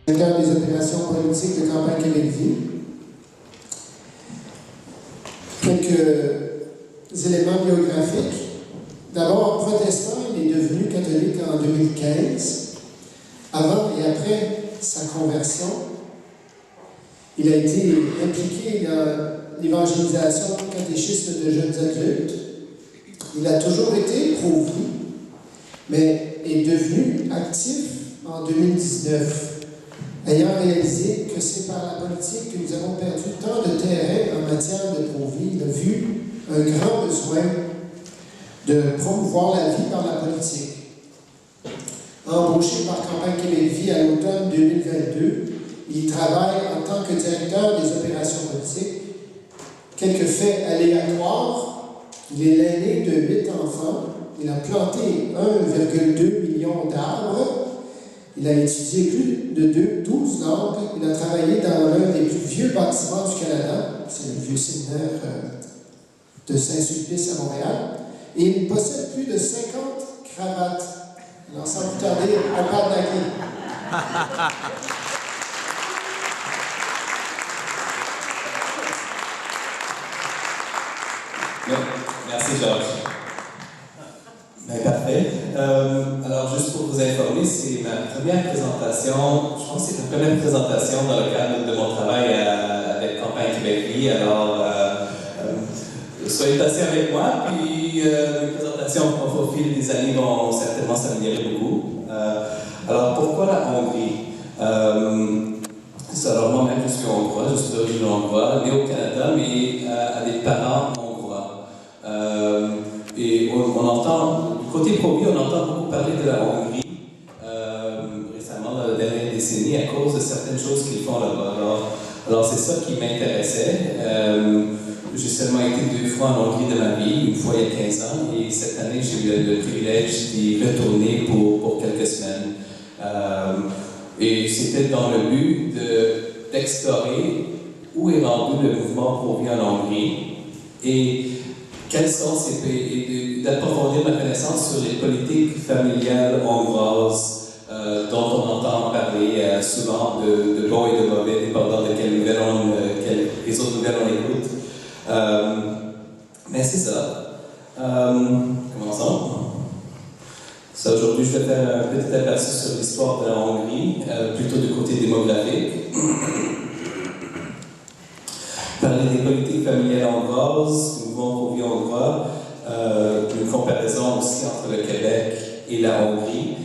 directeur des opérations politiques de Campagne Québec-Vie. Quelques éléments biographiques. D'abord, protestant, il est devenu catholique en 2015. Avant et après sa conversion, il a été impliqué dans l'évangélisation, catéchisme de jeunes adultes. Il a toujours été pro-vie, mais est devenu actif en 2019, ayant réalisé que c'est par la politique que nous avons perdu tant de terrain en matière de pro-vie. Il a vu un grand besoin de promouvoir la vie par la politique. Embauché par Campagne Québec-Vie à l'automne 2022, il travaille en tant que directeur des opérations politiques. Quelques faits aléatoires. Il est l'aîné de 8 enfants. Il a planté 1,2 million d'arbres. Il a étudié plus de 12 langues. Il a travaillé dans l'un des plus vieux bâtiments du Canada. C'est le vieux séminaire de Saint-Sulpice à Montréal. Et il possède plus de 50 cravates. Alors, sans vous tarder, on parle d'Agui. Merci Georges. Ben, parfait. Alors juste pour vous informer, c'est ma première présentation, je pense que c'est ma première présentation dans le cadre de mon travail avec Campagne Québec-Vie. Alors soyez patients avec moi, puis les présentations au fil des années vont certainement s'améliorer beaucoup. Alors pourquoi la Hongrie? Alors moi-même je suis hongrois, je suis d'origine hongroise, né au Canada, mais à des parents hongrois. Et on entend, du côté pro-vie, on entend beaucoup parler de la Hongrie récemment, dans la dernière décennie, à cause de certaines choses qu'ils font là-bas. Alors c'est ça qui m'intéressait. J'ai seulement été 2 fois en Hongrie de ma vie, une fois il y a 15 ans, et cette année j'ai eu le privilège d'y retourner pour quelques semaines. Et c'était dans le but d'explorer où est rendu le mouvement pro-vie en Hongrie et quels sont ces pays, et d'approfondir ma connaissance sur les politiques familiales hongroises dont on entend parler souvent de bons et de mauvais, dépendant de quelles autres nouvelles on écoute. Mais c'est ça. Commençons. Aujourd'hui, je vais faire un petit aperçu sur l'histoire de la Hongrie, plutôt du côté démographique. Parler des politiques familiales hongroises, du mouvement pro-vie hongrois, une comparaison aussi entre le Québec et la Hongrie,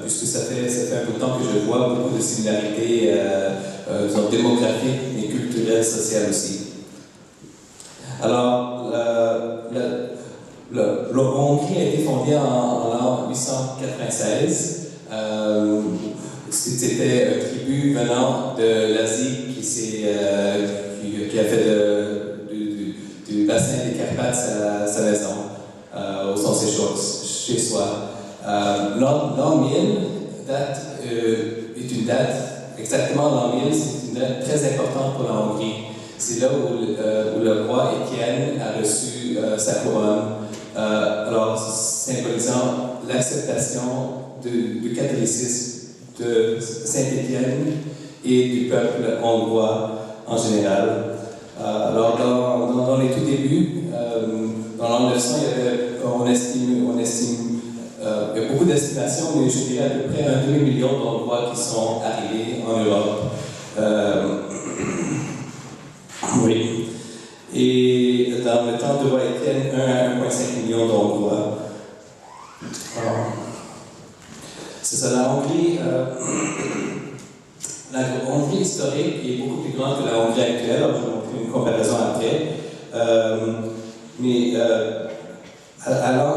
puisque ça fait un peu de temps que je vois beaucoup de similarités démographiques, mais culturelles, sociales aussi. Alors, la Hongrie a été fondée en l'an 896. C'était une tribu venant de l'Asie qui a fait du bassin des Carpates sa maison, au sens chez soi. L'an 1000 est une date, exactement l'an 1000, c'est une date très importante pour la Hongrie. C'est là où le roi Étienne a reçu sa couronne. Alors, symbolisant l'acceptation du catholicisme de Saint-Étienne et du peuple hongrois en général. Alors, dans les tout débuts, dans l'an 900, on estime, il y a beaucoup d'estimations, mais je dirais à peu près 1 demi-million d'Hongrois qui sont arrivés en Europe. Oui. Et dans le temps de roi Étienne, 1 à 1,5 million d'Hongrois. C'est ça, la Hongrie. La Hongrie historique est beaucoup plus grande que la Hongrie actuelle. Alors, je vais montrer une comparaison après. Mais allant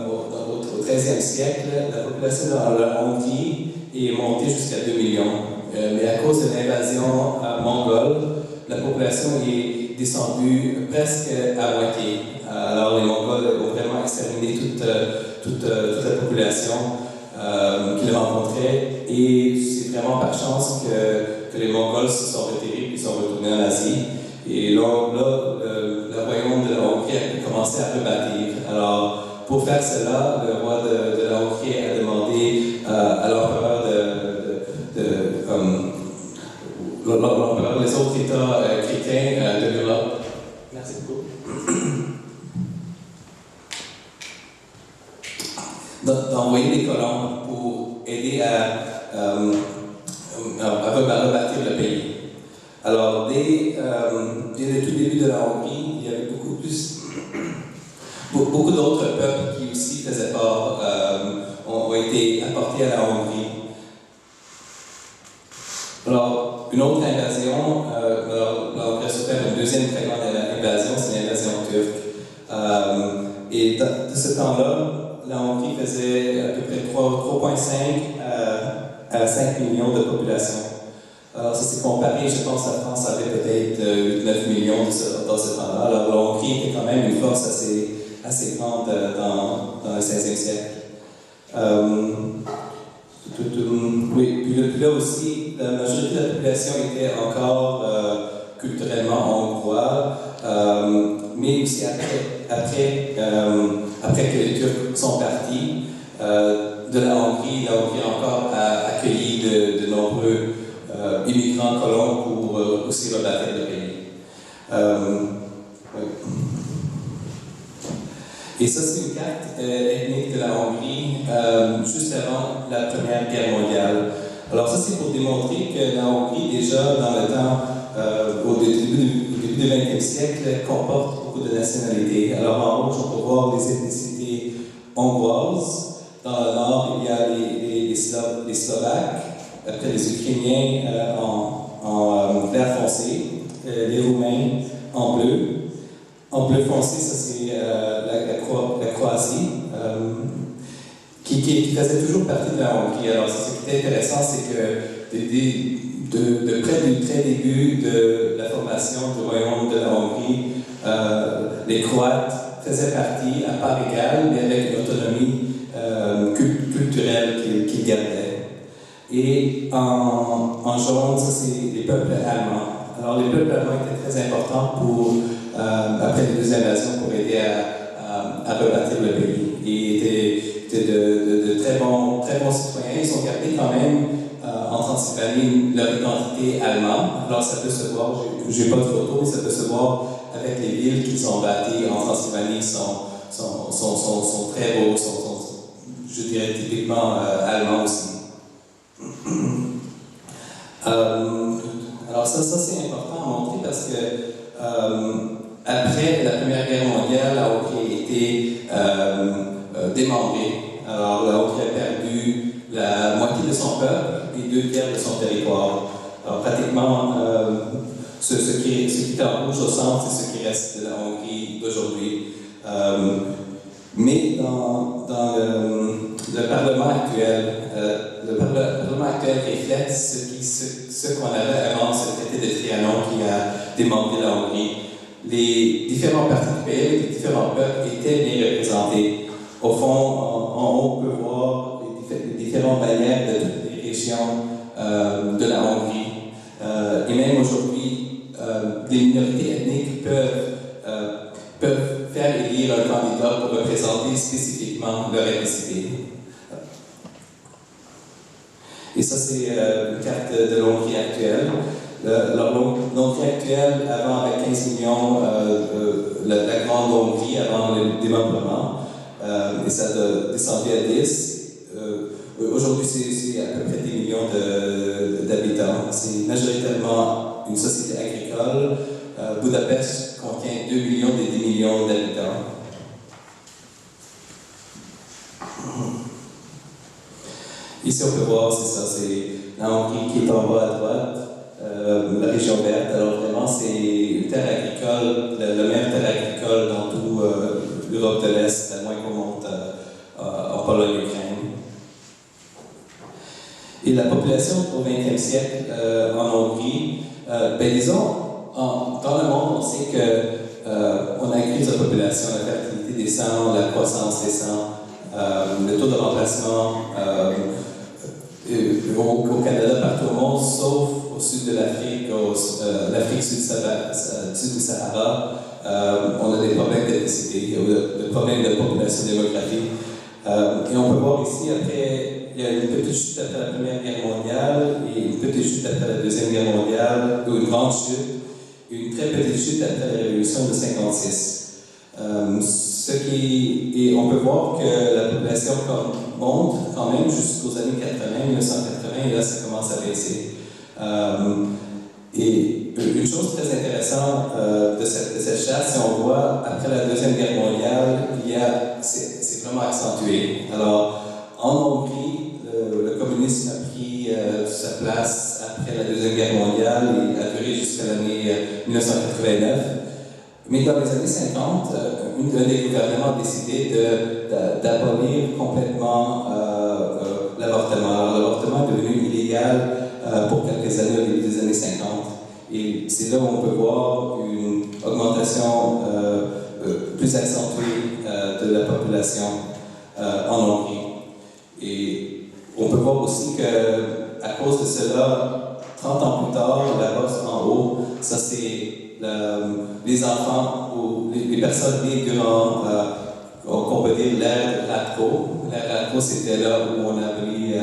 au XIIIe siècle, la population de la Hongrie est montée jusqu'à 2 millions. Mais à cause de l'invasion mongole, la population est descendue presque à moitié. Alors, les Mongols ont vraiment exterminé toute la population qu'ils rencontraient. Et c'est vraiment par chance que les Mongols se sont retirés et sont retournés en Asie. Et là, le royaume de la Hongrie a pu commencer à rebâtir. Alors, pour faire cela, le roi de la Hongrie a demandé à l'empereur de États chrétiens de l'Europe. Merci beaucoup. D'envoyer des colons pour aider à rebâtir le pays. Alors, dès le tout début de la Hongrie, il y avait beaucoup d'autres peuples qui aussi faisaient part, ont été apportés à la Hongrie. Alors, une autre invasion, la Hongrie a souffert une deuxième très grande invasion, c'est l'invasion turque. Et de ce temps-là, la Hongrie faisait à peu près 3,5 à 5 millions de population. Alors, ça s'est comparé, je pense, la France avait peut-être 8-9 millions dans ce temps-là. Alors, la Hongrie était quand même une force assez grande dans le 16e siècle. Oui, puis là aussi, la majorité de la population était encore culturellement hongrois, mais aussi après que les Turcs sont partis de la Hongrie a encore accueilli de nombreux immigrants colons pour aussi rebâtir le pays. Et ça, c'est une carte ethnique de la Hongrie juste avant la Première Guerre mondiale. Alors ça, c'est pour démontrer que la Hongrie, déjà dans le temps, au début du XXe siècle, comporte beaucoup de nationalités. Alors en haut, on peut voir les ethnicités hongroises. Dans le nord, il y a les Slovaques, après les Ukrainiens en vert foncé, les Roumains en bleu. En bleu foncé, ça c'est la Croatie, qui faisait toujours partie de la Hongrie. Alors, ce qui est intéressant, c'est que de près du très début de la formation du royaume de la Hongrie, les Croates faisaient partie à part égale, mais avec une autonomie culturelle qu'ils gardaient. Et en jaune, ça c'est les peuples allemands. Alors, les peuples allemands étaient très importants après les deux invasions pour aider à rebâtir le pays. Ils étaient de très bons citoyens. Ils ont gardé quand même en Transylvanie leur identité allemande. Alors ça peut se voir, je n'ai pas de photo, mais ça peut se voir avec les villes qu'ils ont bâties en Transylvanie sont très beaux, je dirais typiquement allemands aussi. Alors ça c'est important à montrer parce que après la Première Guerre mondiale, la Hongrie a été démembrée. Alors la Hongrie a perdu la moitié de son peuple et 2/3 de son territoire. Alors pratiquement, ce qui est en rouge au centre, c'est ce qui reste de la Hongrie d'aujourd'hui. Mais dans le Parlement actuel, reflète ce qu'on avait avant ce traité de Trianon qui a démembré la Hongrie. Les différents partis du pays, les différents peuples étaient bien représentés. Au fond, en haut, on peut voir les différentes bannières de toutes les régions de la Hongrie. Et même aujourd'hui, les minorités ethniques peuvent faire élire un candidat pour représenter spécifiquement leur ethnicité. Et ça, c'est une carte de l'Hongrie actuelle. L'Hongrie actuelle, avant avec 15 millions, la grande Hongrie avant le démembrement, et ça a descendu à 10. Aujourd'hui, c'est à peu près 10 millions d'habitants. C'est majoritairement une société agricole. Budapest contient 2 millions des 10 millions d'habitants. Ici, on peut voir, c'est ça, c'est la Hongrie qui est en bas à droite, la région verte. Alors vraiment, c'est une terre agricole, la meilleure terre agricole dans toute l'Europe de l'Est, à moins qu'on monte en Pologne-Ukraine. Et la population au XXe siècle en Hongrie, disons, dans le monde, on sait qu'on a une crise de population, la fertilité descend, la croissance descend, le taux de remplacement au Canada, partout au monde, sauf au sud de l'Afrique, l'Afrique sud du Sahara, on a des problèmes d'ethnicité, des problèmes de population démographique. Et on peut voir ici, après, il y a une petite chute après la Première Guerre mondiale et une petite chute après la Deuxième Guerre mondiale, ou une grande chute. une très petite chute après la révolution de 1956. On peut voir que la population monte quand même jusqu'aux années 80, 1980, et là ça commence à baisser. Et une chose très intéressante de cette charte, si on voit, après la Deuxième Guerre mondiale, c'est vraiment accentué. Alors, en Hongrie, le communisme a pris sa place après la Deuxième Guerre mondiale et a duré jusqu'à l'année 1989. Mais dans les années 50, un des gouvernements a décidé d'abolir complètement l'avortement. Alors, l'avortement est devenu illégal pour quelques années, au début des années 50. Et c'est là où on peut voir une augmentation plus accentuée de la population en Hongrie. Et on peut voir aussi qu'à cause de cela, 30 ans plus tard, la bosse en haut, ça c'est les enfants ou les personnes nées durant, qu'on peut dire, l'ère Radko. L'ère Radko, c'était là où on a pris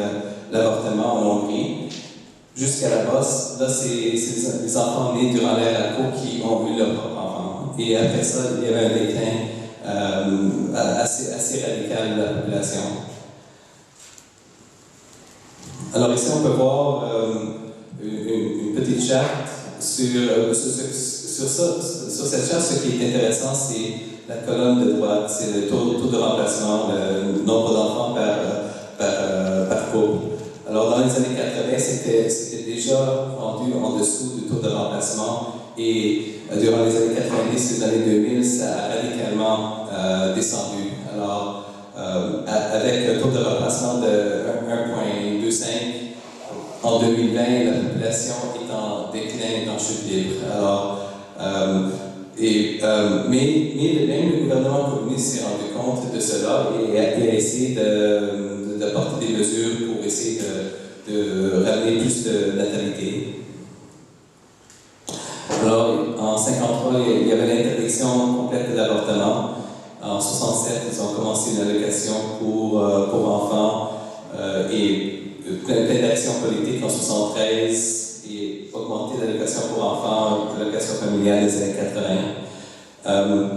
l'avortement en Hongrie. Jusqu'à la bosse, là, c'est les enfants nés durant l'ère Radko qui ont eu leur propre enfant. Et après ça, il y avait un déclin assez radical de la population. Alors ici, on peut voir une petite charte sur cette charte. Ce qui est intéressant, c'est la colonne de droite, c'est le taux de remplacement, le nombre d'enfants par couple. Alors, dans les années 80, c'était déjà rendu en dessous du taux de remplacement et durant les années 90, les années 2000, ça a radicalement descendu. Alors, avec un taux de remplacement de 1,25 en 2020, la population est en déclin, en chute libre. Alors, mais même le gouvernement communiste s'est rendu compte de cela et a essayé d'apporter des mesures pour essayer de ramener plus de natalité. Alors, en 1953, il y avait l'interdiction complète de l'avortement. En 1967, ils ont commencé une allocation pour enfants et plein d'actions politiques en 1973 et augmenter l'allocation pour enfants, l'allocation familiale des années 80. Un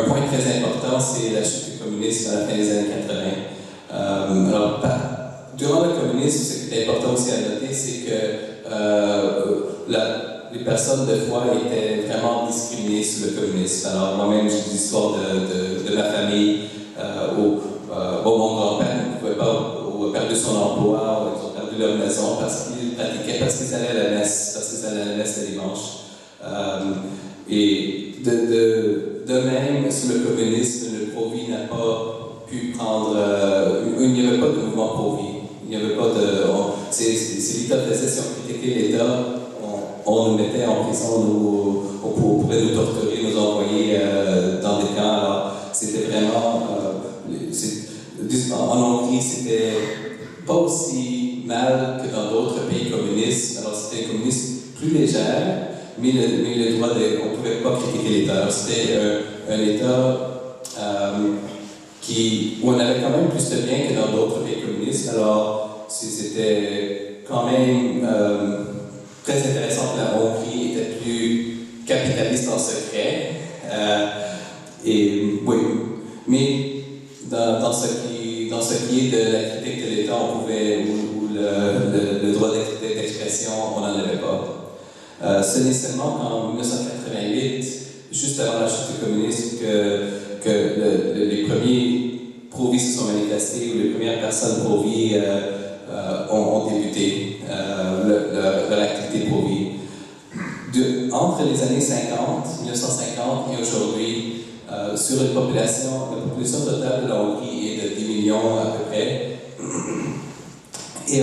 point très important, c'est la chute du communisme à la fin des années 80. Alors, durant le communisme, ce qui est important aussi à noter, c'est que les personnes de foi étaient vraiment discriminées sous le communisme. Alors, moi-même, j'ai des histoires de ma famille où mon grand-père ne pouvait pas, ou a perdu son emploi, ou ils ont perdu leur maison parce qu'ils allaient à la messe, le dimanche. Et de même, sous le communisme, le pro-vie n'a pas pu prendre. Il n'y avait pas de mouvement pro-vie. Il n'y avait pas de. Si l'État faisait, si on critiquait l'État, on nous mettait en prison, on pourrait nous torturer, nous envoyer dans des camps. Alors, c'était vraiment. En Hongrie, c'était pas aussi mal que dans d'autres pays communistes. Alors, c'était un communisme plus légère, mais le droit on ne pouvait pas critiquer l'État. C'était un État où on avait quand même plus de biens que dans d'autres pays communistes. Alors, c'était quand même très intéressant que la Hongrie était plus capitaliste en secret. Oui, mais dans ce qui est de la critique de l'État, on pouvait, ou le droit d'expression, on n'en avait pas. Ce n'est seulement qu'en 1988, juste avant la chute du communisme, que les premiers pro-vie se sont manifestés, ou les premières personnes pro-vie ont débuté leur activité pro-vie. Entre les années 1950 et aujourd'hui, sur la population totale de la Hongrie est de 10 millions à peu près. Et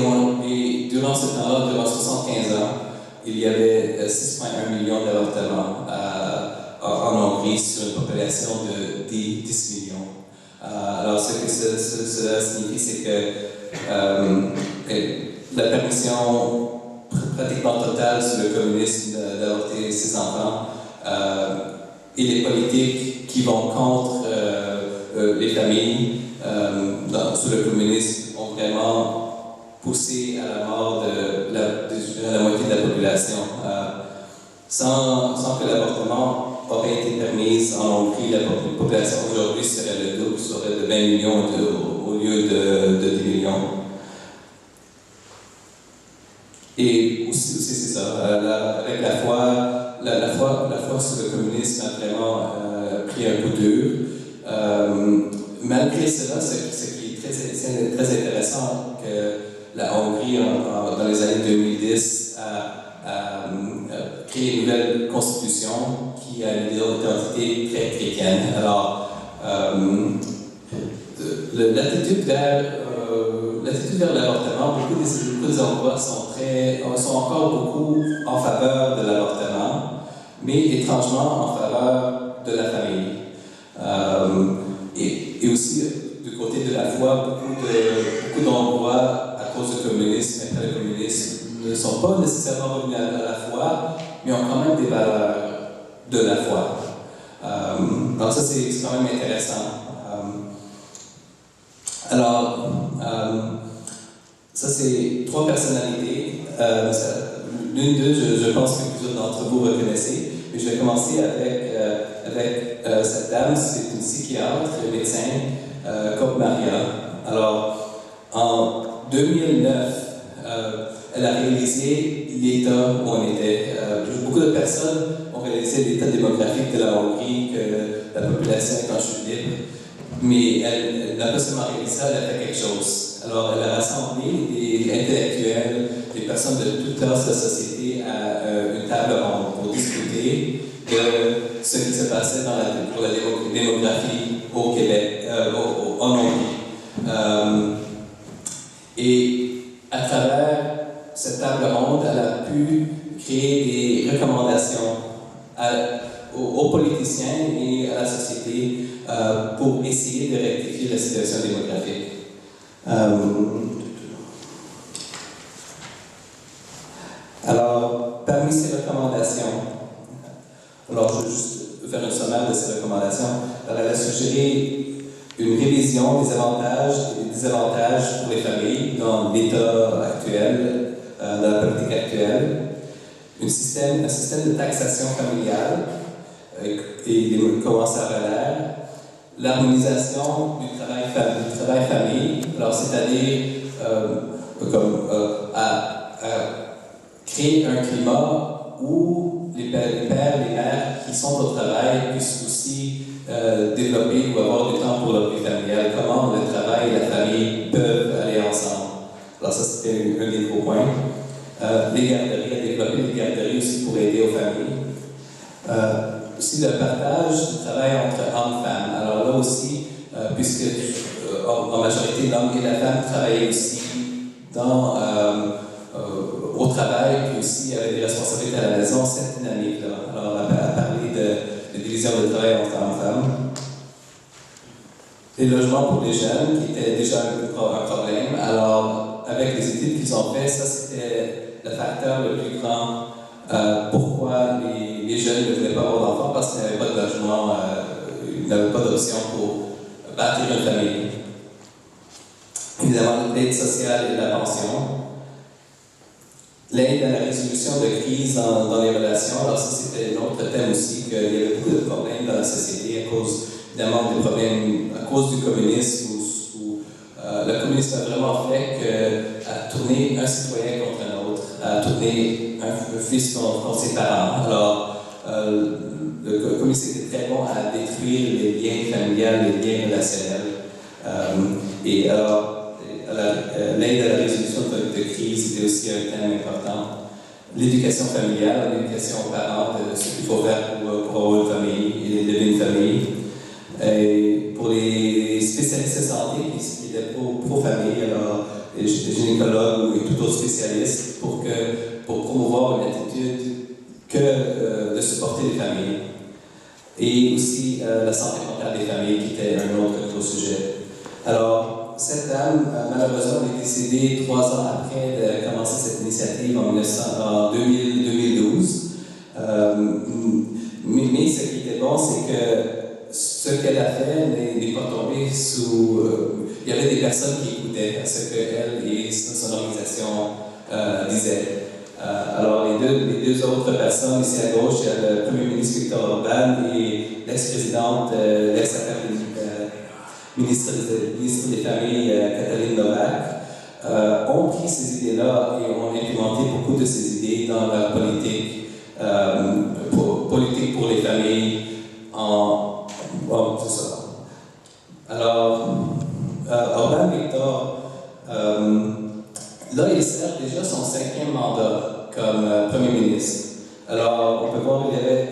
durant ce temps-là, durant 75 ans, il y avait 6,1 millions d'avortements en Hongrie sur une population de 10 millions. Alors, ce que cela signifie, c'est que la permission pratiquement totale sur le communisme d'avorter ses enfants et les politiques qui vont contre les familles sous le communisme ont vraiment poussé à la mort de la moitié de la population. sans que l'avortement aurait été permis en Hongrie, la population aujourd'hui serait le double, serait de 20 millions au lieu de 10 millions. Et aussi c'est ça, avec la foi sur le communisme a vraiment pris un coup dur. Malgré cela, ce qui est très intéressant, que la Hongrie, dans les années 2010, a créé une nouvelle constitution qui a une identité très chrétienne. Alors, l'attitude vers l'avortement, beaucoup des endroits sont encore beaucoup en faveur de l'avortement, mais étrangement en faveur de la famille. Et aussi, du côté de la foi, beaucoup d'endroits, à cause du communisme, après le communisme, ne sont pas nécessairement revenus à la foi, mais ont quand même des valeurs de la foi. Alors ça, c'est quand même intéressant. Ça, c'est 3 personnalités. L'une d'eux, je pense que plusieurs d'entre vous reconnaissez. Mais je vais commencer avec cette dame, c'est une psychiatre, une médecin, Koch Maria. Alors, en 2009, elle a réalisé l'état où on était. Beaucoup de personnes ont réalisé l'état démographique de la Hongrie, que la population est en chute libre. Mais elle n'a pas seulement réalisé ça, elle a fait quelque chose. Alors, elle a rassemblé des intellectuels, des personnes de toutes classes de la société à une table ronde pour discuter de ce qui se passait pour la démographie au Québec, en Hongrie. Et à travers cette table ronde, elle a pu créer des recommandations aux politiciens et à la société pour essayer de rectifier la situation démographique. Alors, parmi ces recommandations, alors je vais juste faire un sommaire de ces recommandations. Alors, elle a suggéré une révision des avantages et des désavantages pour les familles dans l'état actuel, dans la politique actuelle, un système de taxation familiale et comment ça relève, l'harmonisation du travail famille, alors c'est-à-dire à créer un climat où les pères, les mères qui sont au travail puissent aussi développer ou avoir du temps pour leur vie familiale, comment le travail et la famille peuvent aller ensemble. Alors ça, c'était un des gros points. Les garderies, à développer des garderies aussi pour aider aux familles. Aussi le partage du travail entre hommes et femmes. Alors là aussi, puisque en majorité l'homme et la femme travaillaient aussi au travail, puis aussi avaient des responsabilités à la maison, cette dynamique-là. Alors on a parlé de division de travail entre hommes et femmes. Les logements pour les jeunes, qui étaient déjà un problème. Alors, avec les études qu'ils ont faites, ça c'était le facteur le plus grand. Pourquoi les jeunes ne voulaient pas avoir d'enfants? Parce qu'il n'y avait pas de logement, ils n'avaient pas d'option pour bâtir une famille. Évidemment, l'aide sociale et la pension. L'aide à la résolution de crises dans les relations. Alors ça, c'était un autre thème aussi, qu'il y avait beaucoup de problèmes dans la société à cause, évidemment, des problèmes à cause du communisme, où le communisme a vraiment fait qu'à tourner un citoyen contre un autre, à tourner un fils contre ses parents. Alors, le communisme était très bon à détruire les liens familiaux, les liens relationnels. Et alors, l'aide à la résolution de crise était aussi un thème important. L'éducation familiale, l'éducation aux parents, de ce qu'il faut faire pour avoir une famille et élever une famille. Et pour les spécialistes de santé qui étaient pro-famille, alors les gynécologues ou tout autre spécialiste, pour promouvoir une attitude de supporter les familles. Et aussi la santé mentale des familles, qui était un autre gros sujet. Alors, cette dame, malheureusement, est décédée 3 ans après de commencer cette initiative en 2012. Mais ce qui était bon, c'est que ce qu'elle a fait n'est pas tombé sous... il y avait des personnes qui écoutaient ce qu'elle et son organisation disaient. Alors, les deux autres personnes ici à gauche, il y a le Premier ministre Viktor Orban et l'ex-présidente, ministre des Familles, Katalin Novak, ont pris ces idées-là et ont implémenté beaucoup de ces idées dans leur politique, politique pour les familles. C'est ça. Alors, Orban Viktor, là, il sert déjà son 5e mandat comme Premier ministre. Alors, on peut voir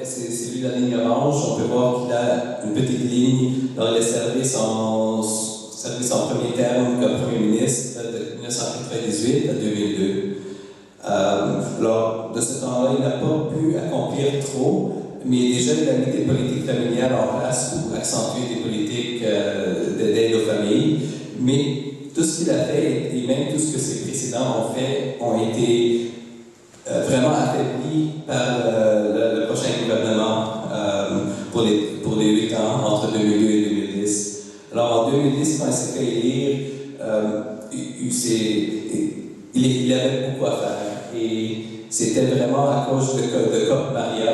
c'est lui la ligne orange, on peut voir qu'il a une petite ligne. Alors, il a servi son premier terme comme Premier ministre de 1998 à 2002. Alors, de ce temps-là, il n'a pas pu accomplir trop, mais déjà, il a mis des politiques familiales en place pour accentuer des politiques d'aide aux familles. Mais tout ce qu'il a fait, et même tout ce que ses précédents ont fait, ont été vraiment affaiblis par le prochain gouvernement pour les 8 ans, entre 2002 et 2010. Alors en 2010, quand il s'est fait élire, il avait beaucoup à faire. Et c'était vraiment à cause de COP Maria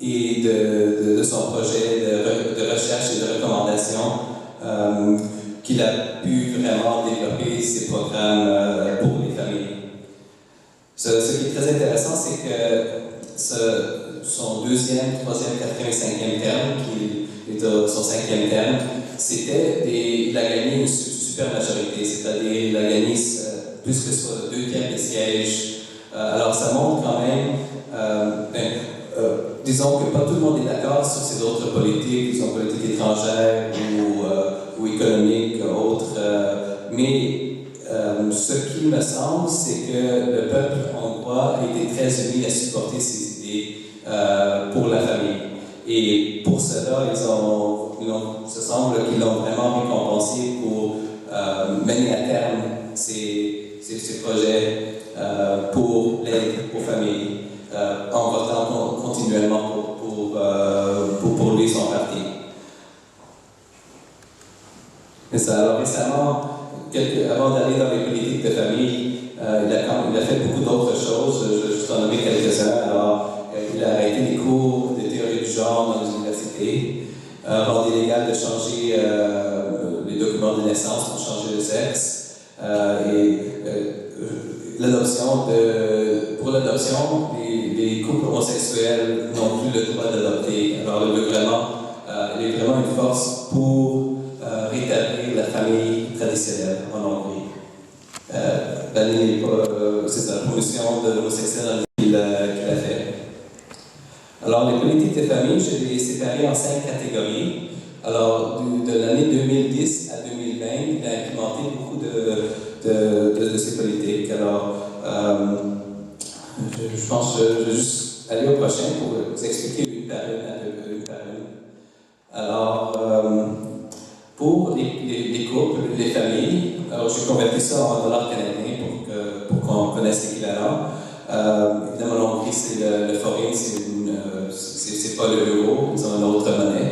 et de son projet de recherche et de recommandation qu'il a pu vraiment développer ces programmes pour les familles. Ce qui est très intéressant, c'est que son 2e, 3e, 4e et 5e terme, qui est son 5e terme, il a gagné une super majorité, c'est-à-dire il a gagné plus que soit 2/3 des sièges. Alors ça montre quand même, disons que pas tout le monde est d'accord sur ces autres politiques, disons politiques étrangères ou économiques, autres, mais ce qui me semble, c'est que le peuple hongrois a été très uni à supporter ces idées pour la famille. Et pour cela, ce semble qu'ils l'ont vraiment récompensé pour mener à terme ces projets pour l'aide aux familles, en votant continuellement pour lui son parti. Mais ça, alors récemment, avant d'aller dans les politiques de famille, il a fait beaucoup d'autres choses. Je vais juste en nommer quelques-uns. Alors, il a arrêté les cours de théorie du genre dans les universités, rendu illégal de changer les documents de naissance pour changer de sexe, et pour l'adoption, les couples homosexuels n'ont plus le droit d'adopter. Alors, il est vraiment une force pour rétablir la famille traditionnelle en Hongrie. C'est la promotion de l'homosexuel qu'il a fait. Alors, les politiques de famille, je les ai séparées en 5 catégories. Alors, de l'année 2010 à 2020, il a implémenté beaucoup de ces politiques. Alors, je pense que je vais juste aller au prochain pour vous expliquer une par une. Alors, pour les couples, les familles, alors j'ai converti ça en dollars canadiens pour qu'on connaisse l'équivalent. Évidemment, en Hongrie, c'est le forint, c'est pas l'euro, ils ont une autre monnaie.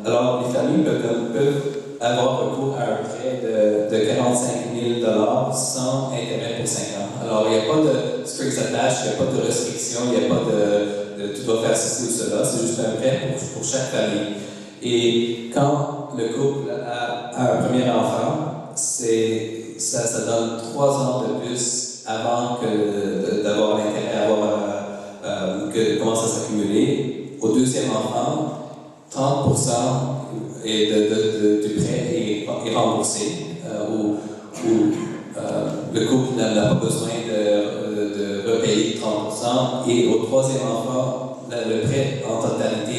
Alors, les familles peuvent avoir recours à un prêt de 45 000 $ sans intérêt pour 5 ans. Alors, il n'y a pas de strings attached, il n'y a pas de restrictions, il n'y a pas de tu dois faire ceci ou cela, c'est juste un prêt pour chaque famille. Et quand le couple a un premier enfant, ça donne 3 ans de plus avant d'avoir l'intérêt, que commence à s'accumuler. Au deuxième enfant, 30% du prêt est remboursé, ou le couple n'a pas besoin de repayer 30%, et au troisième enfant, le prêt en totalité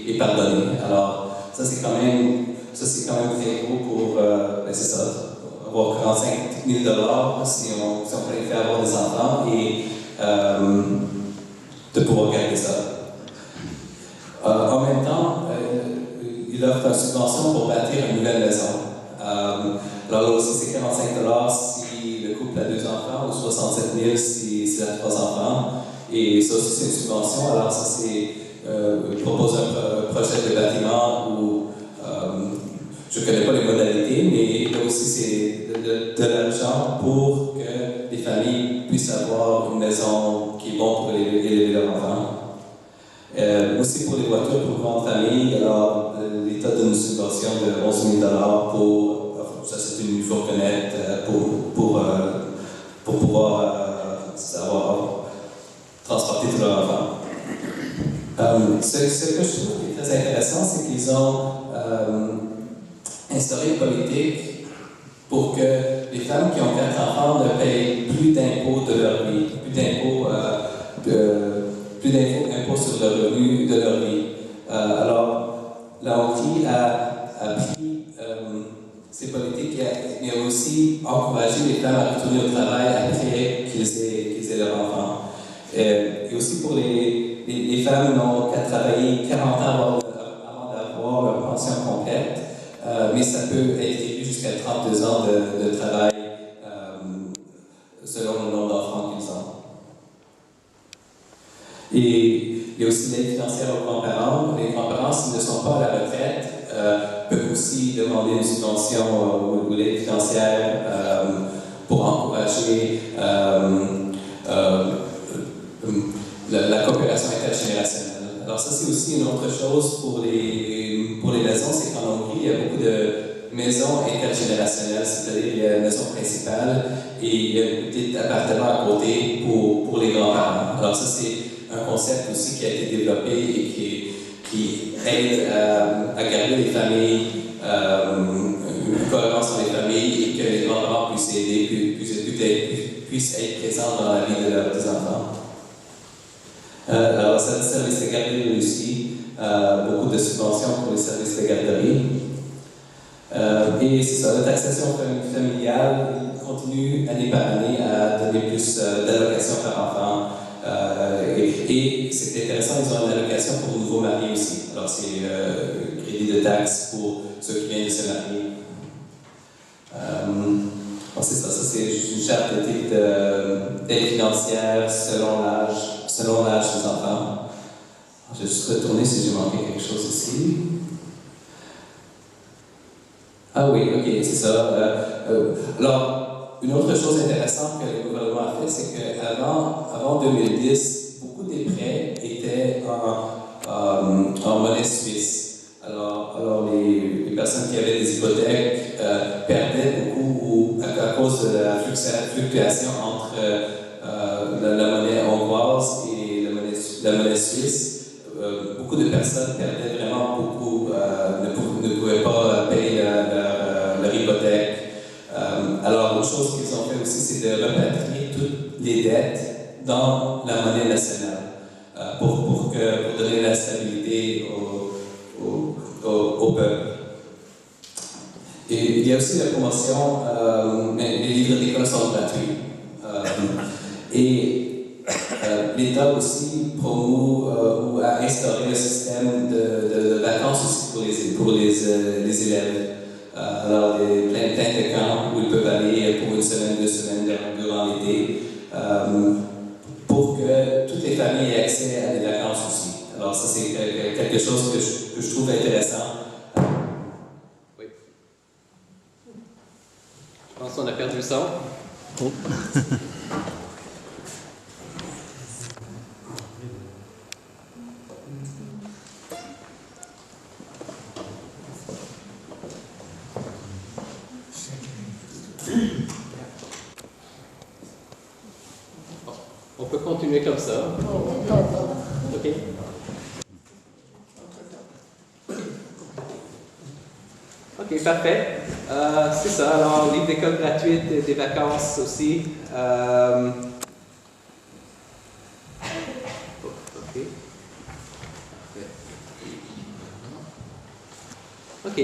est pardonné. Alors, ça c'est quand même très gros pour, c'est ça, avoir 45 000 $ si on préfère avoir des enfants et de pouvoir garder ça. En même temps, il offre une subvention pour bâtir une nouvelle maison. Alors là aussi, c'est 45 $ si le couple a 2 enfants ou 67 000 s'il a 3 enfants. Et ça aussi, c'est une subvention. Alors ça, il propose un projet de bâtiment où je ne connais pas les modalités, mais là aussi, c'est de l'argent pour que les familles puissent avoir une maison qui est bonne pour élever leurs enfants. Aussi pour les voitures pour grandes familles, alors l'État donne une subvention de 11 000 $ pour, ça c'est une fourgonnette pour pouvoir transporter tous leurs enfants. Ce que je trouve qui est très intéressant, c'est qu'ils ont instauré une politique pour que les femmes qui ont 4 enfants ne payent plus d'impôts de leur vie, plus d'impôts sur le revenu de leur vie. Alors, la Hongrie a pris ces politiques et a aussi encouragé les femmes à retourner au travail après qu'ils aient leurs enfants. Et aussi pour les femmes n'ont qu'à travailler 40 ans avant d'avoir leur pension complète, mais ça peut être réduit jusqu'à 32 ans de travail selon le nombre d'enfants qu'ils ont. Et il y a aussi l'aide financière aux grands-parents. Les grands-parents, s'ils ne sont pas à la retraite, peuvent aussi demander une subvention ou l'aide financière pour encourager la coopération intergénérationnelle. Alors ça, c'est aussi une autre chose pour les maisons, c'est qu'en Hongrie, il y a beaucoup de maisons intergénérationnelles, c'est-à-dire il y a une maison principale et il y a un petit appartement à côté pour les grands-parents. Alors ça, c'est un concept aussi qui a été développé et qui aide à garder les familles, une cohérence dans les familles et que les grands-parents puissent aider, puissent être présents dans la vie de leurs enfants. Alors, ça, le service de garderie aussi, beaucoup de subventions pour les services de garderie. Et c'est ça, la taxation familiale continue année par année à donner plus d'allocations par enfant. Et c'est intéressant, ils ont une allocation pour nouveaux mariés aussi. Alors, c'est crédit de taxes pour ceux qui viennent de se marier. C'est ça, c'est une charte d'aide financière selon l'âge des enfants. Je vais juste retourner si j'ai manqué quelque chose ici. Ah oui, ok, c'est ça. Alors, une autre chose intéressante que le gouvernement a fait, c'est qu'avant 2010, beaucoup des prêts étaient en monnaie suisse. Alors les personnes qui avaient des hypothèques perdaient beaucoup à cause de la fluctuation entre la monnaie hongroise et la monnaie suisse. Beaucoup de personnes perdaient vraiment beaucoup, ne pouvaient pas payer leur hypothèque. Alors, autre chose qu'ils ont fait aussi, c'est de repatrier toutes les dettes dans la monnaie nationale pour donner la stabilité au peuple. Et il y a aussi la promotion, les livres d'école sont gratuits. Et l'État aussi promeut ou a instauré un système de vacances aussi pour les élèves. Alors, plein de camps où ils peuvent aller pour une semaine, 2 semaines durant l'été, pour que toutes les familles aient accès à des vacances aussi. Alors, ça, c'est quelque chose que je trouve intéressant. Oui. Je pense qu'on a perdu le son. Oh. On peut continuer comme ça. OK. OK, parfait. C'est ça. Alors, livre d'école gratuite, des vacances aussi. OK.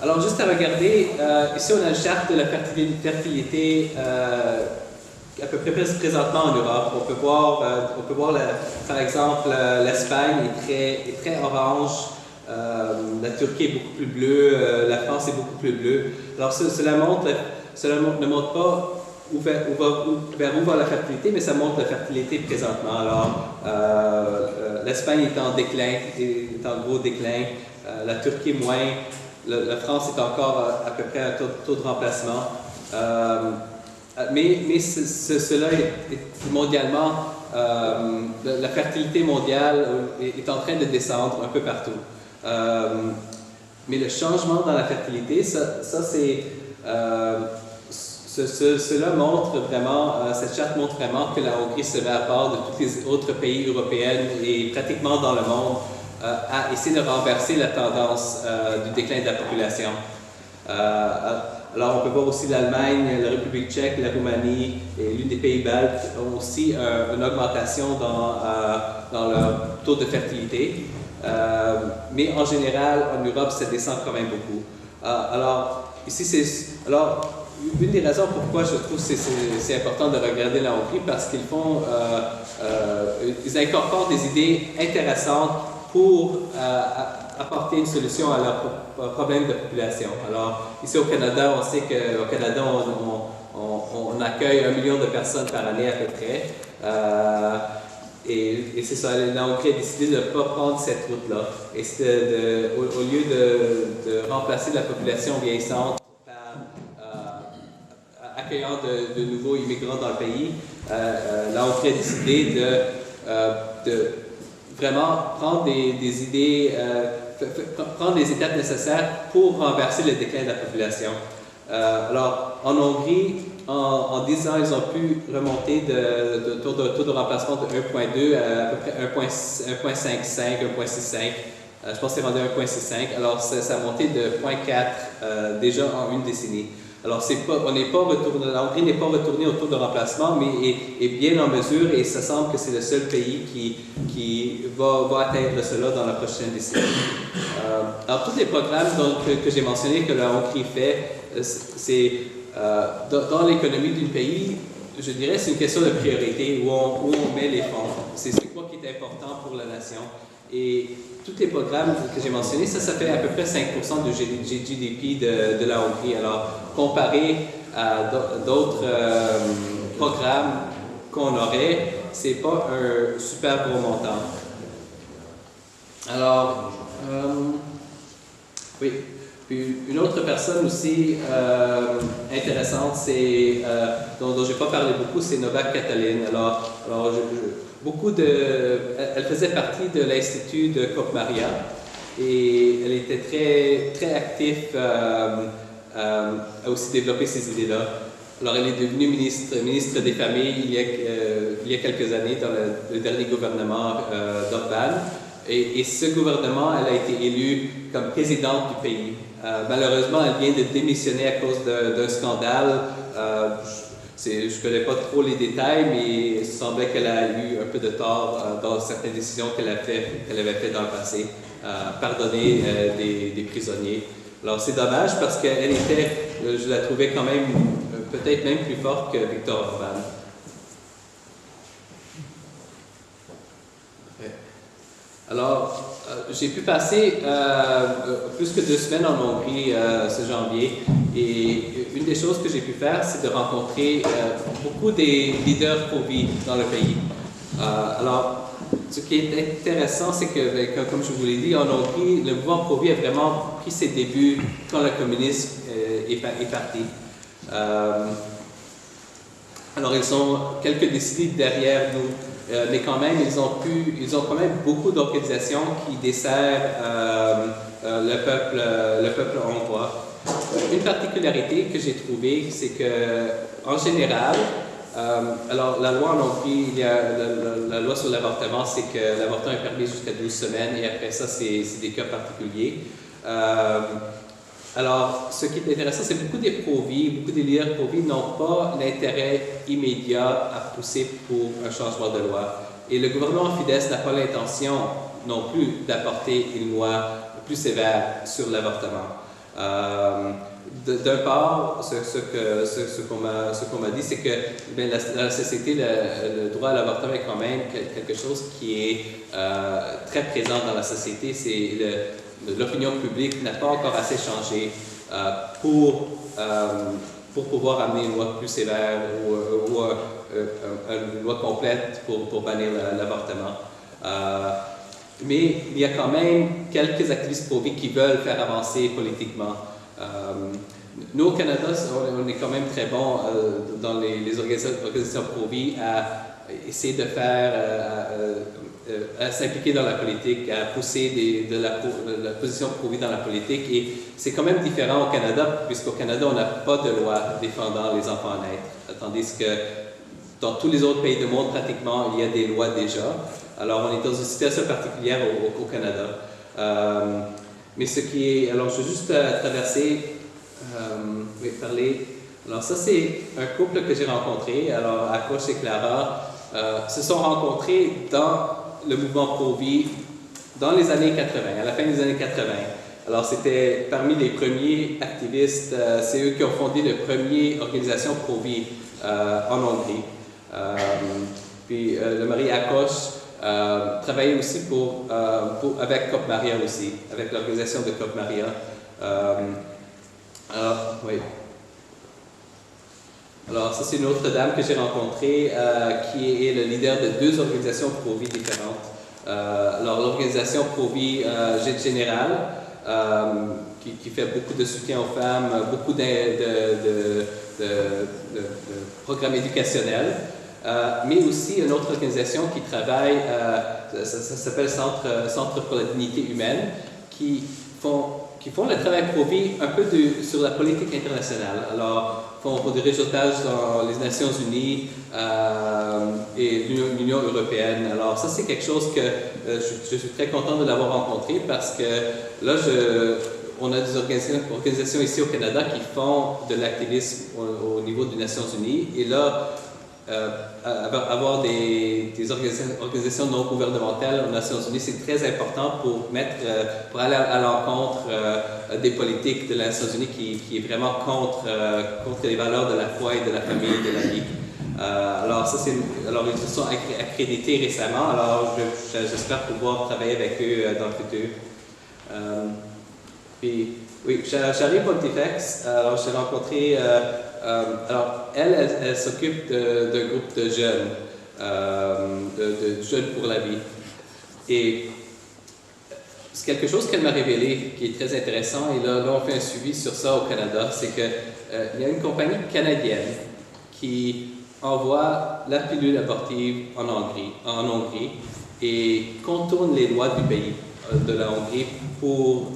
Alors, juste à regarder, ici on a une charte de la fertilité à peu près présentement en Europe. On peut voir par exemple, l'Espagne est très orange, la Turquie est beaucoup plus bleue, la France est beaucoup plus bleue. Alors, cela ne montre pas vers où va la fertilité, mais ça montre la fertilité présentement. Alors, l'Espagne est en déclin, est en gros déclin, la Turquie moins, la France est encore à peu près à taux de remplacement. mais cela est mondialement, la fertilité mondiale est en train de descendre un peu partout. Mais le changement dans la fertilité, cela montre vraiment, cette charte montre vraiment que la Hongrie se met à part de tous les autres pays européens et pratiquement dans le monde à essayer de renverser la tendance du déclin de la population. Alors on peut voir aussi l'Allemagne, la République tchèque, la Roumanie et l'une des pays baltes ont aussi une augmentation dans leur taux de fertilité. Mais en général, en Europe, ça descend quand même beaucoup. Alors, ici, une des raisons pourquoi je trouve que c'est important de regarder la Hongrie, parce qu'ils ils incorporent des idées intéressantes pour apporter une solution à leur problème de population. Alors, ici au Canada, on sait qu'au Canada, on accueille 1 million de personnes par année à peu près. Et c'est ça, la Hongrie a décidé de ne pas prendre cette route-là. Et c'est au lieu de remplacer la population vieillissante par accueillant de nouveaux immigrants dans le pays, la Hongrie a décidé de vraiment prendre des idées, prendre les étapes nécessaires pour renverser le déclin de la population. Alors, en Hongrie, en 10 ans, ils ont pu remonter de taux de remplacement de 1,2 à peu près 1,55, 1,65. Je pense que c'est rendu 1,65. Alors, ça a monté de 0,4 déjà en une décennie. Alors, la Hongrie n'est pas retournée au taux de remplacement, mais est bien en mesure, et ça semble que c'est le seul pays qui va atteindre cela dans la prochaine décennie. Alors, tous les programmes que j'ai mentionnés que la Hongrie fait, c'est dans l'économie d'un pays, je dirais, c'est une question de priorité, où on met les fonds. C'est quoi qui est important pour la nation. Et tous les programmes que j'ai mentionnés, ça fait à peu près 5% du GDP de la Hongrie. Alors, comparé à d'autres programmes qu'on aurait, c'est pas un super gros montant. Alors, oui. Puis une autre personne aussi intéressante, dont je n'ai pas parlé beaucoup, c'est Novak Katalin. Alors elle faisait partie de l'Institut de Koch-Maria et elle était très, très active à aussi développer ces idées-là. Alors elle est devenue ministre des Familles il y a quelques années dans le dernier gouvernement d'Orbán. Et ce gouvernement, elle a été élue comme présidente du pays. Malheureusement, elle vient de démissionner à cause d'un scandale. Je ne connais pas trop les détails, mais il semblait qu'elle a eu un peu de tort dans certaines décisions qu'elle avait faites dans le passé. Pardonner des prisonniers. Alors c'est dommage parce qu'elle je la trouvais quand même, peut-être même plus forte que Viktor Orbán. Alors, j'ai pu passer plus que 2 semaines en Hongrie ce janvier et une des choses que j'ai pu faire, c'est de rencontrer beaucoup des leaders pro-vie dans le pays. Alors, ce qui est intéressant, c'est que, comme je vous l'ai dit, en Hongrie, le mouvement pro-vie a vraiment pris ses débuts quand le communisme est parti. Alors, ils sont quelques décennies derrière nous. Mais quand même, ils ont quand même beaucoup d'organisations qui desservent le peuple hongrois. Une particularité que j'ai trouvée, c'est que, en général, alors la loi en Hongrie, il y a la loi sur l'avortement, c'est que l'avortement est permis jusqu'à 12 semaines et après ça, c'est des cas particuliers. Alors, ce qui est intéressant, c'est que beaucoup des leaders pro-vie n'ont pas l'intérêt immédiat à pousser pour un changement de loi. Et le gouvernement Fidesz n'a pas l'intention non plus d'apporter une loi plus sévère sur l'avortement. D'un part, ce qu'on m'a dit, c'est que dans la société, le droit à l'avortement est quand même quelque chose qui est très présent dans la société. L'opinion publique n'a pas encore assez changé pour pouvoir amener une loi plus sévère ou une loi complète pour bannir l'avortement. Mais il y a quand même quelques activistes pro-vie qui veulent faire avancer politiquement. nous, au Canada, on est quand même très bon dans les organisations pro-vie à essayer de faire, à s'impliquer dans la politique, à pousser la position pro-vie dans la politique. Et c'est quand même différent au Canada, puisqu'au Canada, on n'a pas de loi défendant les enfants à naître, tandis que dans tous les autres pays du monde, pratiquement, il y a des lois déjà. Alors, on est dans une situation particulière au Canada. Mais ce qui est... Alors, je vais juste traverser, parler. Alors, ça, c'est un couple que j'ai rencontré. Alors, Akos et Clara se sont rencontrés dans le mouvement pro-vie dans les années 80, à la fin des années 80. Alors, c'était parmi les premiers activistes, c'est eux qui ont fondé la première organisation pro-vie en Hongrie. Puis, le mari Akos travaillait aussi avec COP Maria aussi, avec l'organisation de COP Maria. Oui. Alors, ça, c'est une autre dame que j'ai rencontrée qui est le leader de deux organisations pro-vie différentes. Alors, l'organisation pro-vie générale, qui fait beaucoup de soutien aux femmes, beaucoup de programmes éducationnels, mais aussi une autre organisation qui travaille, ça s'appelle Centre pour la dignité humaine, qui font le travail pro-vie un peu sur la politique internationale. Alors, font des réseautages dans les Nations Unies et l'Union européenne. Alors, ça, c'est quelque chose que je suis très content de l'avoir rencontré parce que là, on a des organisations ici au Canada qui font de l'activisme au niveau des Nations Unies. Et là, avoir des organisations non gouvernementales aux Nations Unies, c'est très important pour aller à l'encontre des politiques de les Nations Unies qui est vraiment contre les valeurs de la foi et de la famille et de la vie. Alors ils se sont accrédités récemment, alors j'espère pouvoir travailler avec eux dans le futur. Puis, oui, Shari Pontifex, alors j'ai rencontré... alors, elle s'occupe d'un groupe de jeunes, de jeunes pour la vie. Et c'est quelque chose qu'elle m'a révélé qui est très intéressant, et là on fait un suivi sur ça au Canada, c'est qu'il y a une compagnie canadienne qui envoie la pilule abortive en Hongrie et contourne les lois du pays, de la Hongrie, pour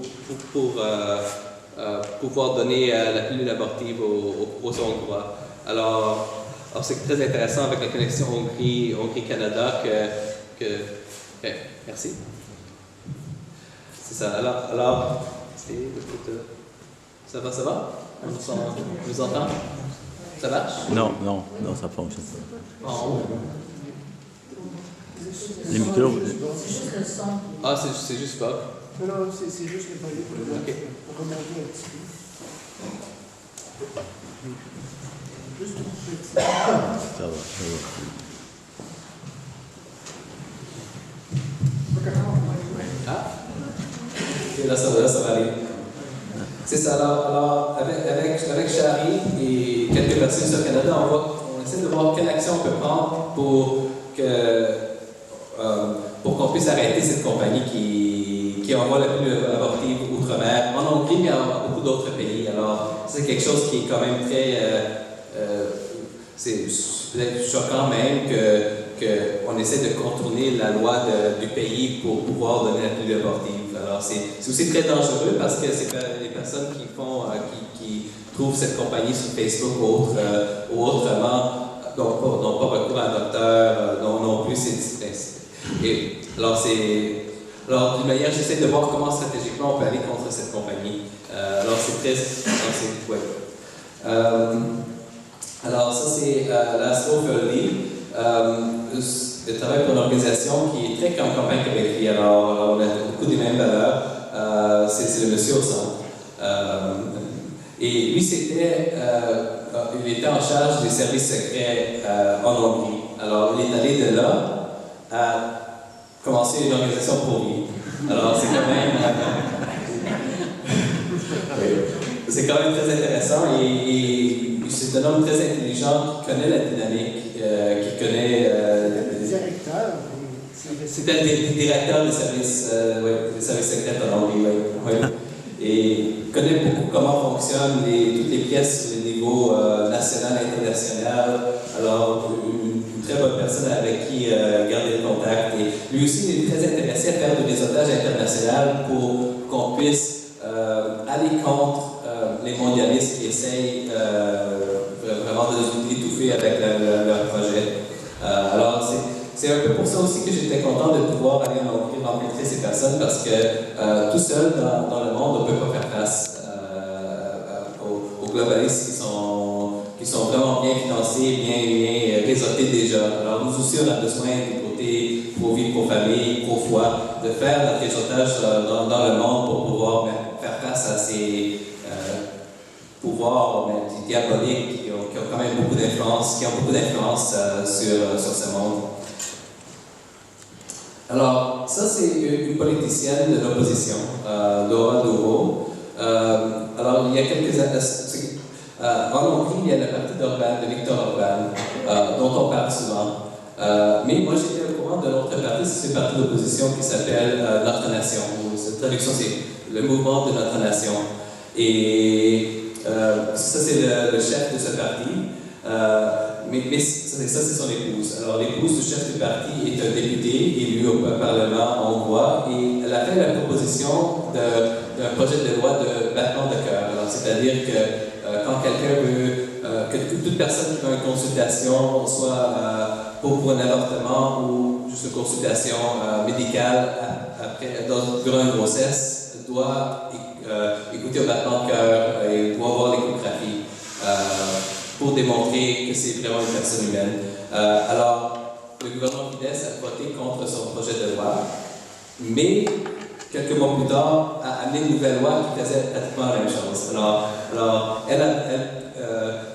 pouvoir donner la pilule abortive aux Hongrois. Alors c'est très intéressant avec la connexion Hongrie-Canada merci. C'est ça. Alors ça va? On nous entend? Ça marche? Non, ça fonctionne pas. Oh. Les micros. C'est juste le son. Ah, c'est juste pas. Non, c'est juste les palais pour remonter un petit peu. Juste un petit peu. Ça va. Ah. Et là, ça va aller. C'est ça. Alors avec Shari et quelques personnes sur le Canada, on essaie de voir quelle action on peut prendre pour qu'on puisse arrêter cette compagnie qui envoie la pilule abortive outre-mer, en Hongrie, mais en beaucoup d'autres pays. Alors, c'est quelque chose qui est quand même très... c'est peut-être choquant même qu'on essaie de contourner la loi du pays pour pouvoir donner la pilule abortive. Alors, c'est aussi très dangereux parce que c'est les personnes qui trouvent cette compagnie sur Facebook ou autrement n'ont pas recours à un docteur, non plus. Et alors, d'une manière, j'essaie de voir comment stratégiquement on peut aller contre cette compagnie. Alors, alors, ça, c'est Laszlo Földi. Je travaille pour une organisation qui est très en campagne qu'avec lui. Alors, on a beaucoup des mêmes valeurs. C'est le monsieur au centre. Et lui, il était en charge des services secrets en Hongrie. Alors, il est allé de là à commencer une organisation pour lui. Alors, c'est quand même très intéressant et c'est un homme très intelligent qui connaît la dynamique, qui connaît... Directeur. C'était le directeur des services secrets en Hongrie, oui. et connaît beaucoup comment fonctionnent toutes les pièces sur les niveaux national et international. Alors, une très bonne personne avec qui garder le contact. Et lui aussi, il est très intéressé à faire du réseautage international pour qu'on puisse aller contre les mondialistes qui essayent vraiment de l'étouffer avec leur projet. Alors, c'est un peu pour ça aussi que j'étais content de pouvoir aller en Hongrie rencontrer ces personnes parce que tout seul dans le monde, on ne peut pas faire face aux globalistes qui sont vraiment bien financés, bien réseautés déjà. Alors nous aussi, on a besoin du côté pro-vie, pro-famille, pro-foi, de faire notre réseautage dans le monde pour pouvoir faire face à ces pouvoirs diaboliques qui ont quand même beaucoup d'influence, sur ce monde. Alors, ça, c'est une politicienne de l'opposition, Dora Doro. Alors, il y a quelques années, en Hongrie, il y a la partie d'Orban, de Viktor Orban, dont on parle souvent. Mais moi, j'étais au courant de l'autre partie, c'est une partie d'opposition qui s'appelle Notre Nation. Cette traduction, c'est le mouvement de notre nation. Et ça, c'est le chef de ce parti. Mais ça, c'est son épouse. Alors, l'épouse du chef du parti est un député élu au Parlement hongrois et elle a fait la proposition d'un projet de loi de battement de cœur. C'est-à-dire que quand quelqu'un veut, que toute personne qui veut une consultation, soit pour un avortement ou juste une consultation médicale durant une grossesse, doit écouter au battement de cœur et doit voir l'échographie. Pour démontrer que c'est vraiment une personne humaine. Alors, le gouvernement Fidesz a voté contre son projet de loi, mais quelques mois plus tard, a amené une nouvelle loi qui faisait pratiquement la même chose. Alors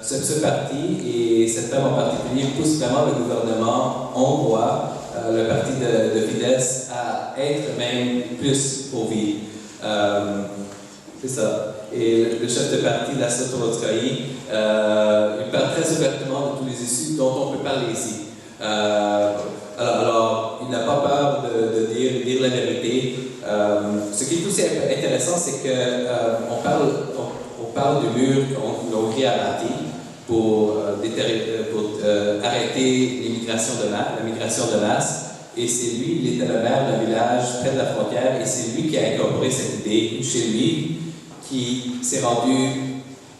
ce parti et cette femme en particulier pousse vraiment le gouvernement hongrois, le parti de Fidesz, à être même plus pro-vie. C'est ça. Et le chef de parti, Laszlo Toroczkai, il parle très ouvertement de tous les issues dont on peut parler ici. Alors, il n'a pas peur de dire la vérité. Ce qui est aussi intéressant, c'est qu'on parle du mur qu'on a ouvert à Bati pour arrêter la migration de masse. Et c'est lui, il était le maire d'un village près de la frontière, et c'est lui qui a incorporé cette idée chez lui, qui s'est rendu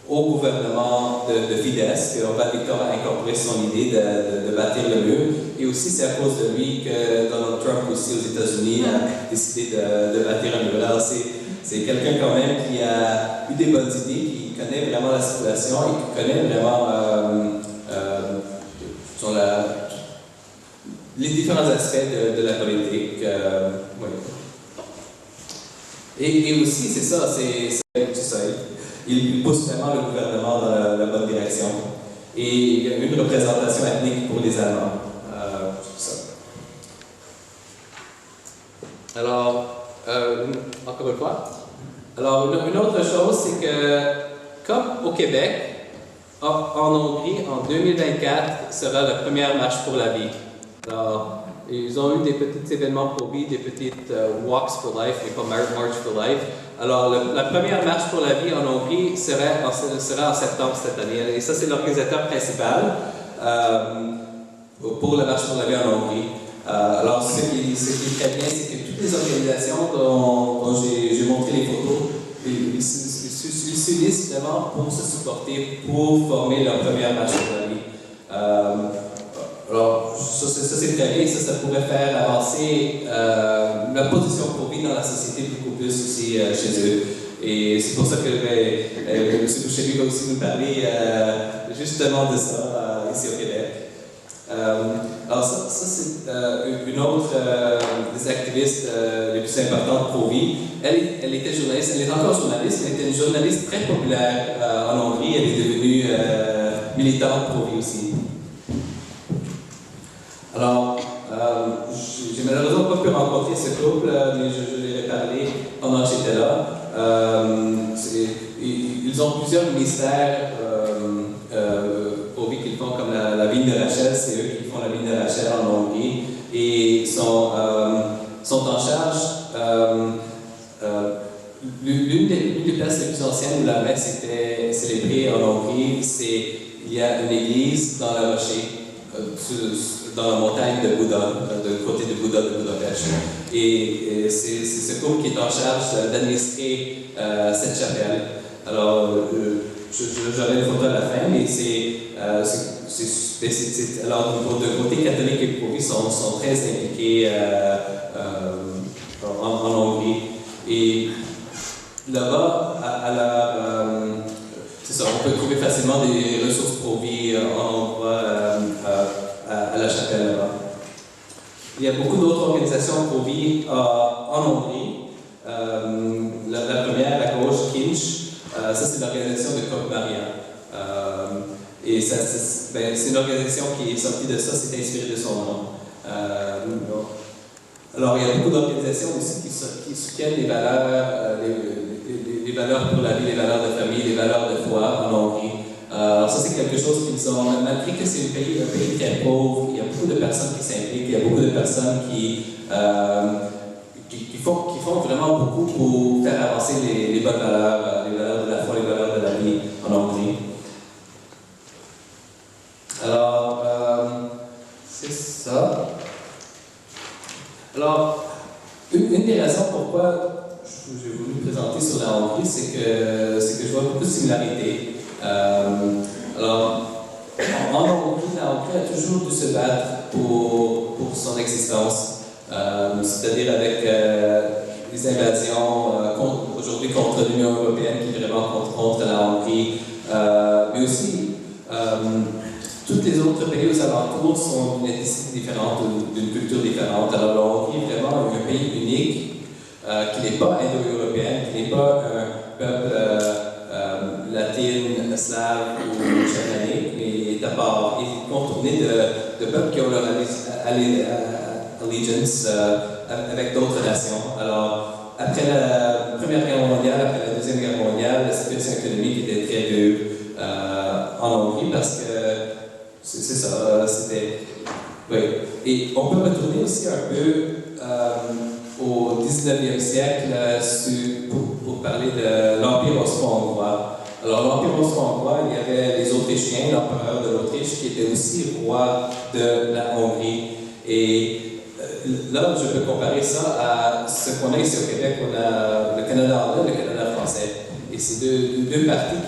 au gouvernement de Fidesz, que Orbán Viktor a incorporé son idée de bâtir le mur. Et aussi, c'est à cause de lui que Donald Trump, aussi aux États-Unis, a décidé de bâtir un mur. Alors, c'est quelqu'un quand même qui a eu des bonnes idées, qui connaît vraiment la situation et qui connaît vraiment les différents aspects de la politique. Oui. Et aussi, c'est ça, il pousse vraiment le gouvernement dans la bonne direction. Et il y a une représentation ethnique pour les Allemands. C'est ça. Alors, encore une fois. Alors, une autre chose, c'est que, comme au Québec, en Hongrie, en 2024, sera la première marche pour la vie. Alors, ils ont eu des petits événements pour vie, des petites walks for life, mais pas march for life. Alors, la première marche pour la vie en Hongrie sera en septembre cette année. Et ça, c'est l'organisateur principal pour la marche pour la vie en Hongrie. Alors, ce qui est très bien, c'est que toutes les organisations dont j'ai montré les photos, ils s'unissent vraiment pour se supporter, pour former leur première marche pour la vie. Alors, ça c'est très bien, ça pourrait faire avancer la position pour vie dans la société beaucoup plus aussi chez eux. Et c'est pour ça que M. Boucher va aussi nous parler justement de ça ici au Québec. Alors ça c'est une autre des activistes les plus importantes pour vie. Elle était journaliste, elle est encore journaliste, elle était une journaliste très populaire en Hongrie, elle est devenue militante pour vie aussi. Alors, j'ai malheureusement pas pu rencontrer ce couple, mais je leur ai parlé pendant que j'étais là. Ils ont plusieurs ministères pour vie qu'ils font, comme la vigne de Rachel, c'est eux qui font la vigne de Rachel en Hongrie, et sont en charge. L'une messe les plus anciennes où la messe était célébrée en Hongrie, il y a une église dans la rocher, dans la montagne de Bouddha, de côté de Bouddha de Budapest. Et c'est ce couple qui est en charge d'administrer cette chapelle. Alors, j'aurai une photo à la fin, mais alors, de côté catholique et Provi sont très impliqués en Hongrie. Et là-bas, c'est ça, on peut trouver facilement des ressources Provi en hongrois à la chapelle là-bas. Il y a beaucoup d'autres organisations Provi en Hongrie. La première, à gauche, Kinch, ça c'est l'organisation de Koch Maria. Et c'est une organisation qui est sortie de ça, c'est inspiré de son nom. Alors, il y a beaucoup d'organisations aussi qui soutiennent les valeurs, les valeurs pour la vie, les valeurs de famille, les valeurs de foi en Hongrie. Alors ça, c'est quelque chose qu'ils ont, malgré que c'est un pays très pauvre, il y a beaucoup de personnes qui s'impliquent, il y a beaucoup de personnes qui font vraiment beaucoup pour faire avancer les bonnes valeurs, les valeurs de la foi, les valeurs de la vie en Hongrie. Alors, c'est ça. Alors, une des raisons pourquoi j'ai voulu me présenter sur la Hongrie, c'est que je vois beaucoup de similarités. Alors, en Hongrie, la Hongrie a toujours dû se battre pour son existence, c'est-à-dire avec les invasions aujourd'hui contre l'Union européenne qui est vraiment contre la Hongrie, mais aussi tous les autres pays aux alentours sont d'une ethnicité différente, d'une culture différente. Alors la Hongrie est vraiment un pays unique, qui n'est pas indo-européen, qui n'est pas un peuple latin, slave ou germanique, mais est à part. Il est contourné de peuples qui ont leur allegiance avec d'autres nations. Alors, après la Première Guerre mondiale, après la Deuxième Guerre mondiale, la situation économique était très dure en Hongrie parce que c'est ça, c'était... Oui. Et on peut retourner aussi un peu au 19e siècle pour parler de l'Empire austro-hongrois. Alors, l'Empire austro-hongrois, il y avait les Autrichiens, l'empereur de l'Autriche, qui était aussi roi de la Hongrie. Et là, je peux comparer ça à ce qu'on a ici au Québec. On a le Canada anglais et le Canada français. Et c'est deux parties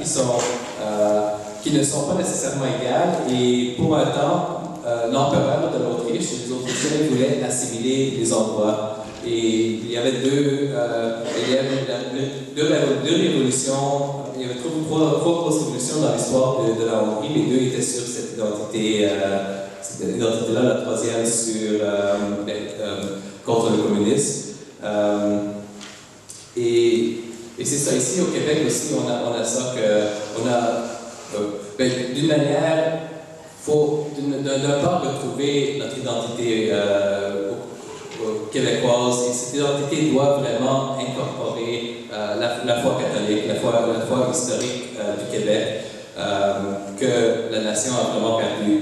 qui ne sont pas nécessairement égales. Et pour un temps, l'empereur de l'Autriche et les Autrichiens voulaient assimiler les Hongrois. Et il y avait deux révolutions, il y avait trois grosses révolutions dans l'histoire de la Hongrie, mais deux étaient sur cette identité-là, la troisième contre le communisme. Et c'est ça, ici au Québec aussi, on a ça d'une manière, il faut d'un part retrouver notre identité québécoise, et cette identité doit vraiment incorporer la foi catholique, la foi historique du Québec, que la nation a vraiment perdu.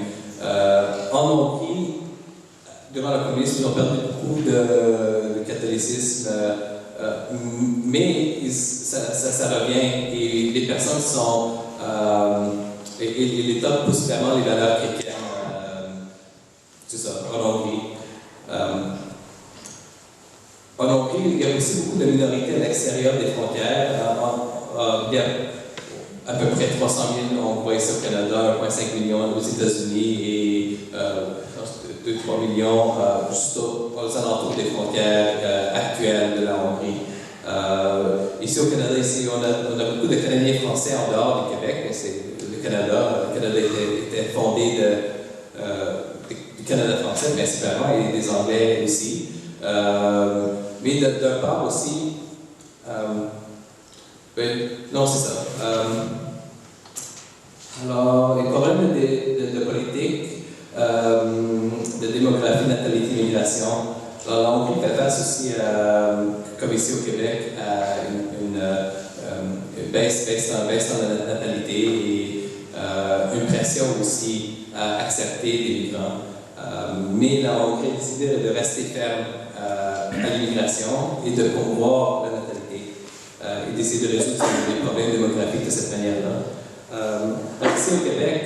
En Hongrie, durant le communisme, ils ont perdu beaucoup de catholicisme, mais ça revient, et les personnes sont... et l'État pousse vraiment les valeurs chrétiennes, c'est ça, en Hongrie. En Hongrie, il y a aussi beaucoup de minorités à l'extérieur des frontières. Il y a à peu près 300 000 Hongrois ici au Canada, 1,5 million aux États-Unis et 2-3 millions juste aux alentours des frontières actuelles de la Hongrie. Ici au Canada, on a beaucoup de Canadiens français en dehors du Québec, mais c'est le Canada. Le Canada était fondé du Canada français principalement et des Anglais aussi. Mais d'un part aussi, non, c'est ça. Alors, les problèmes de politique, de démographie, natalité, migration. Alors, la Hongrie fait face aussi, comme ici au Québec, à une baisse dans la natalité et une pression aussi à accepter des migrants. Mais la Hongrie a décidé de rester ferme à l'immigration et de promouvoir la natalité. Et essayer de résoudre les problèmes démographiques de cette manière-là. Ici au Québec,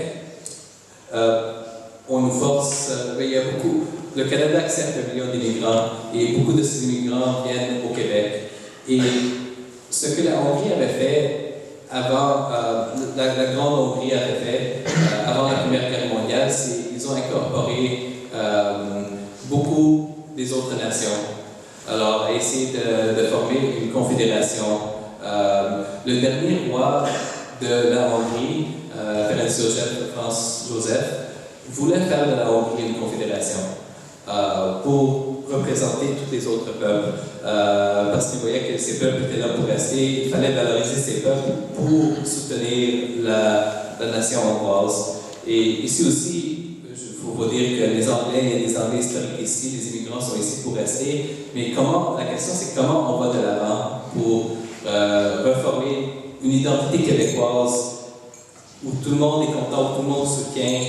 on nous force, il y a beaucoup, le Canada accepte 1 million d'immigrants et beaucoup de ces immigrants viennent au Québec. Et ce que la Hongrie avait fait avant, la Grande Hongrie avait fait avant la Première Guerre mondiale, c'est qu'ils ont incorporé beaucoup des autres nations. Alors, essayer de former une confédération. Le dernier roi de la Hongrie, Franz Joseph, voulait faire de la Hongrie une confédération pour représenter tous les autres peuples, parce qu'il voyait que ces peuples étaient là pour rester. Il fallait valoriser ces peuples pour soutenir la nation hongroise. Et ici aussi, il faut vous dire que les Anglais, il y a des Anglais historiques ici, les immigrants sont ici pour rester, mais la question c'est comment on va de l'avant pour reformer une identité québécoise où tout le monde est content, où tout le monde soutient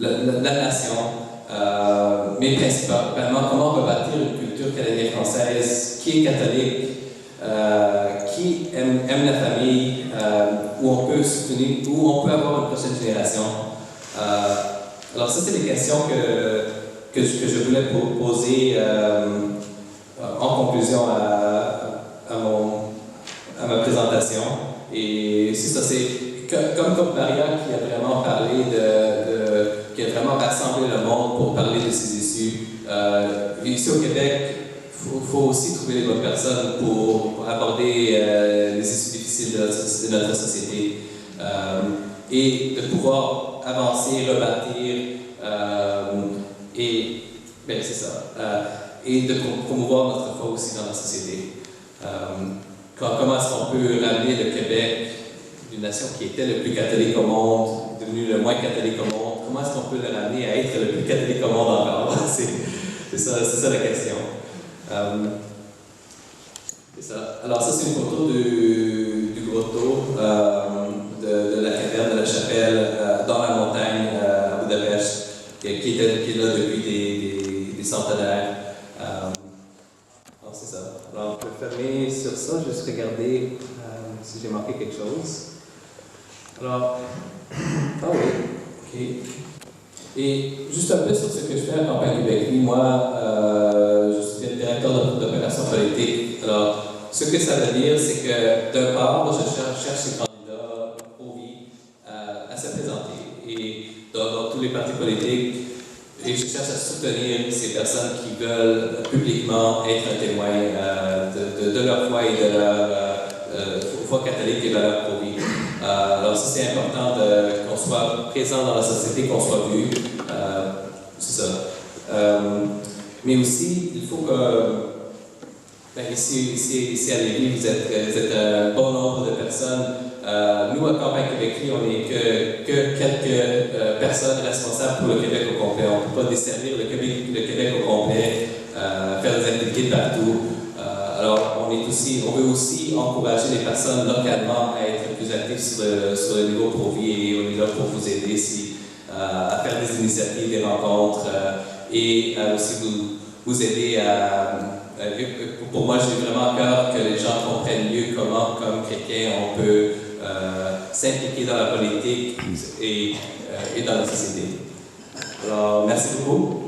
la nation, mais principalement comment rebâtir une culture canadienne-française qui est catholique, qui aime la famille, où on peut soutenir, où on peut avoir une prochaine génération. Alors ça, c'est des questions que je voulais poser en conclusion à ma présentation. Et c'est ça, c'est comme Maria qui a vraiment parlé qui a vraiment rassemblé le monde pour parler de ces issues. Ici au Québec, il faut aussi trouver les bonnes personnes pour aborder les issues difficiles de notre société et de pouvoir avancer, rebâtir et c'est ça. Et de promouvoir notre foi aussi dans la société. Comment est-ce qu'on peut ramener le Québec, une nation qui était le plus catholique au monde, devenu le moins catholique au monde, comment est-ce qu'on peut le ramener à être le plus catholique au monde encore? C'est ça la question. C'est ça. Alors ça, c'est une photo du grotto, de la caverne de la chapelle dans la montagne à Budapest, qui est là depuis des centenaires. Alors c'est ça. Alors on peut fermer sur ça, juste regarder si j'ai manqué quelque chose. Alors, oui, ok. Et juste un peu sur ce que je fais en campagne Québec. Moi, je suis le directeur d'opération politique. Alors, ce que ça veut dire, c'est que d'un part, je cherche ces candidats au vie à se présenter. Et dans tous les partis politiques, et je cherche à soutenir ces personnes qui veulent publiquement être un témoin de leur foi et de leur foi catholique et valeurs pour vie. Alors ça, c'est important qu'on soit présent dans la société, qu'on soit vu. C'est ça. Mais aussi, il faut que... ici à Lévis, vous êtes un bon nombre de personnes. Nous, à Campagne Québec, on n'est que quelques personnes responsables pour le Québec au complet. On ne peut pas desservir le Québec au complet, faire des activités partout. Alors, on veut aussi encourager les personnes localement à être plus actives sur le niveau Pro-Vie et on est là pour vous aider à faire des initiatives, des rencontres et aussi vous aider pour moi, j'ai vraiment peur que les gens comprennent mieux comment, comme chrétien, on peut s'impliquer dans la politique et dans la société. Alors, merci beaucoup.